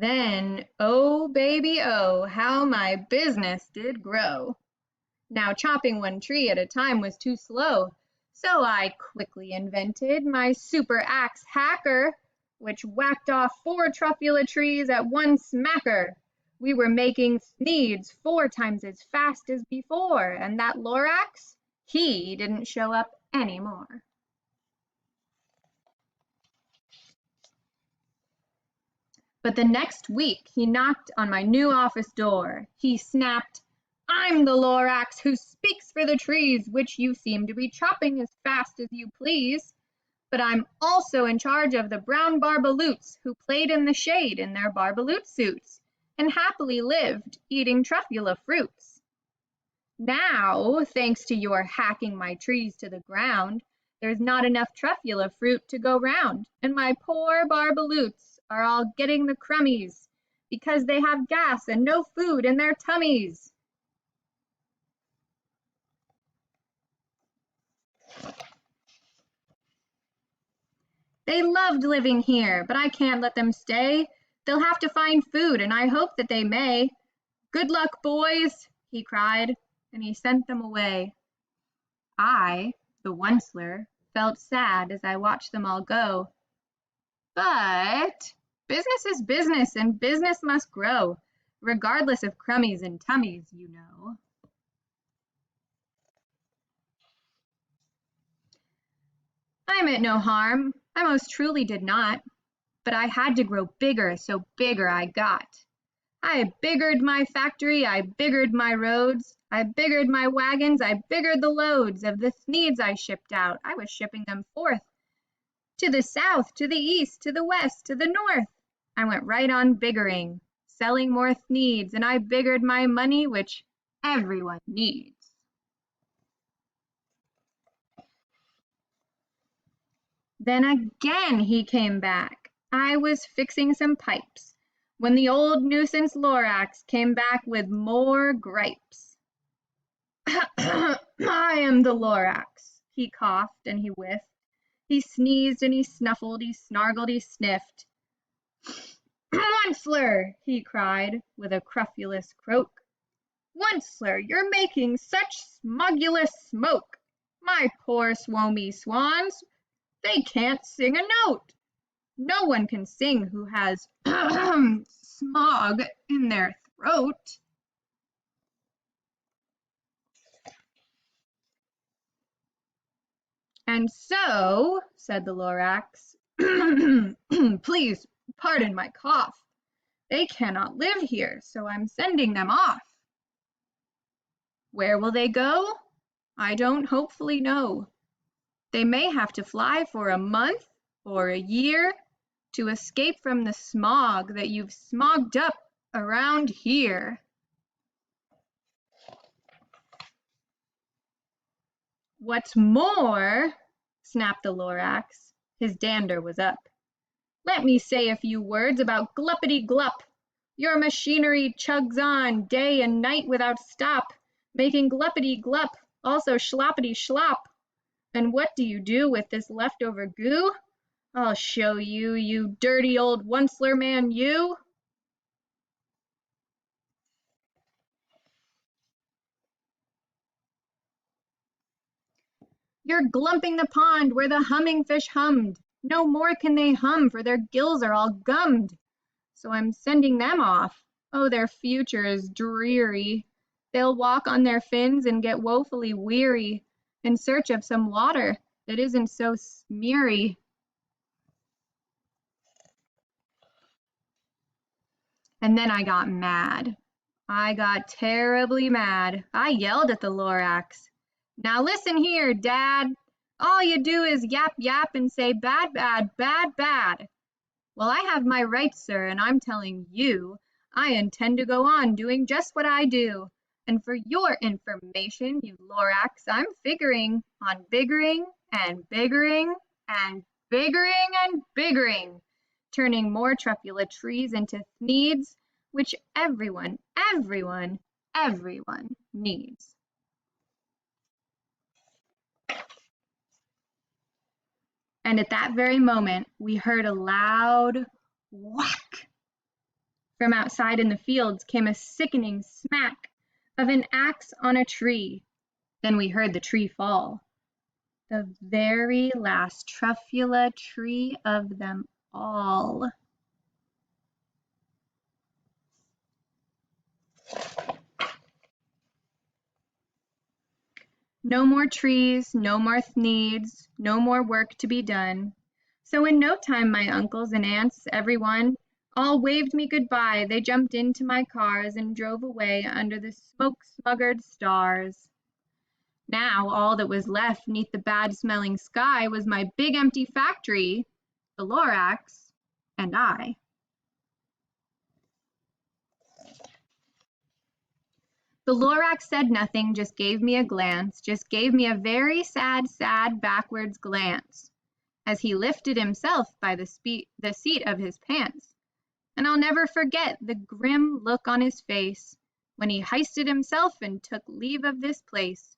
Then, oh baby, oh, how my business did grow. Now chopping one tree at a time was too slow, so I quickly invented my super axe hacker, which whacked off 4 truffula trees at one smacker. We were making Sneeds 4 times as fast as before, and that Lorax, he didn't show up anymore. But the next week he knocked on my new office door. He snapped, "I'm the Lorax who speaks for the trees, which you seem to be chopping as fast as you please. But I'm also in charge of the brown barbaloots who played in the shade in their barbaloot suits and happily lived eating truffula fruits. Now, thanks to your hacking my trees to the ground, there's not enough truffula fruit to go round, and my poor barbaloots are all getting the crummies because they have gas and no food in their tummies." They loved living here, but I can't let them stay. They'll have to find food, and I hope that they may. "Good luck, boys," he cried, and he sent them away. I, the Onceler, felt sad as I watched them all go. But business is business, and business must grow, regardless of crummies and tummies, you know. I meant no harm, I most truly did not, but I had to grow bigger, so bigger I got. I biggered my factory, I biggered my roads, I biggered my wagons, I biggered the loads of the Sneeds I shipped out. I was shipping them forth to the south, to the east, to the west, to the north. I went right on biggering, selling more Sneeds, and I biggered my money, which everyone needs. Then again he came back. I was fixing some pipes when the old nuisance Lorax came back with more gripes. "I am the Lorax," he coughed and he whiffed. He sneezed and he snuffled, he snargled, he sniffed. "Onceler," he cried with a cruffulous croak. "Onceler, you're making such smugulous smoke. My poor swomy swans, they can't sing a note. No one can sing who has smog in their throat." "And so," said the Lorax, "please pardon my cough. They cannot live here, so I'm sending them off." Where will they go? I don't hopefully know. They may have to fly for a month or a year to escape from the smog that you've smogged up around here. "What's more," snapped the Lorax, his dander was up, "let me say a few words about Gluppity Glup. Your machinery chugs on day and night without stop, making Gluppity Glup, also Schloppity Schlop. And what do you do with this leftover goo? I'll show you, you dirty old Onceler man, you." "You're glumping the pond where the humming fish hummed. No more can they hum, for their gills are all gummed. So I'm sending them off. Oh, their future is dreary. They'll walk on their fins and get woefully weary in search of some water that isn't so smeary." And then I got mad. I got terribly mad. I yelled at the Lorax. "Now listen here, Dad. All you do is yap yap and say bad, bad, bad, bad. Well, I have my rights, sir, and I'm telling you, I intend to go on doing just what I do. And for your information, you Lorax, I'm figuring on biggering and biggering and biggering and biggering, turning more truffula trees into Sneeds, which everyone, everyone, everyone needs." And at that very moment, we heard a loud whack. From outside in the fields came a sickening smack of an axe on a tree. Then we heard the tree fall. The very last truffula tree of them all. No more trees, no more needs, no more work to be done. So in no time my uncles and aunts, everyone, all waved me goodbye. They jumped into my cars and drove away under the smoke-smuggered stars. Now all that was left neath the bad-smelling sky was my big empty factory, the Lorax, and I. The Lorax said nothing, just gave me a glance, just gave me a very sad, sad backwards glance, as he lifted himself by the seat of his pants. And I'll never forget the grim look on his face when he hoisted himself and took leave of this place,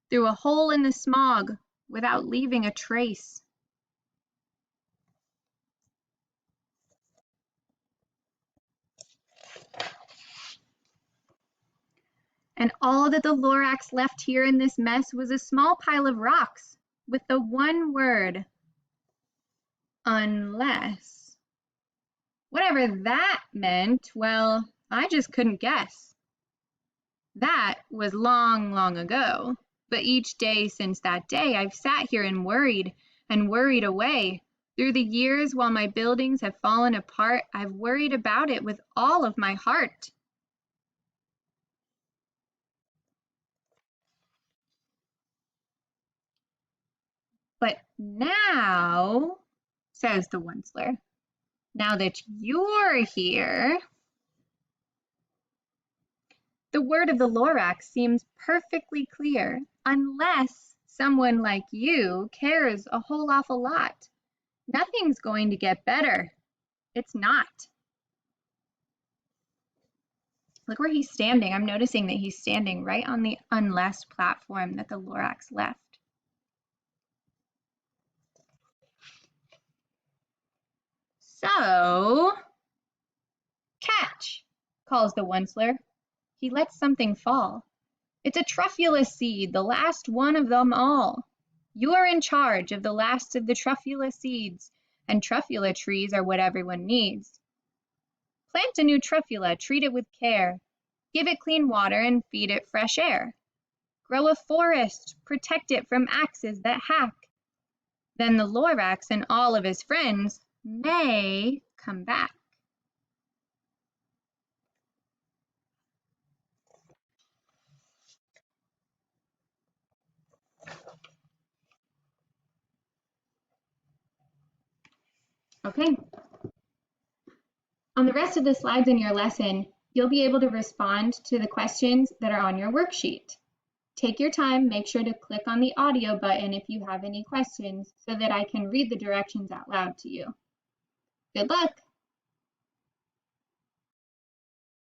through a hole in the smog, without leaving a trace. And all that the Lorax left here in this mess was a small pile of rocks with the one word, unless. Whatever that meant, well, I just couldn't guess. That was long, long ago, but each day since that day I've sat here and worried away. Through the years while my buildings have fallen apart, I've worried about it with all of my heart. But now, says the Onceler, now that you're here, the word of the Lorax seems perfectly clear, unless someone like you cares a whole awful lot. Nothing's going to get better. It's not. Look where he's standing. I'm noticing that he's standing right on the unless platform that the Lorax left. So, catch, calls the Onceler. He lets something fall. It's a truffula seed, the last one of them all. You are in charge of the last of the truffula seeds, and truffula trees are what everyone needs. Plant a new truffula, treat it with care. Give it clean water and feed it fresh air. Grow a forest, protect it from axes that hack. Then the Lorax and all of his friends may come back. Okay. On the rest of the slides in your lesson, you'll be able to respond to the questions that are on your worksheet. Take your time, make sure to click on the audio button if you have any questions so that I can read the directions out loud to you. Good luck!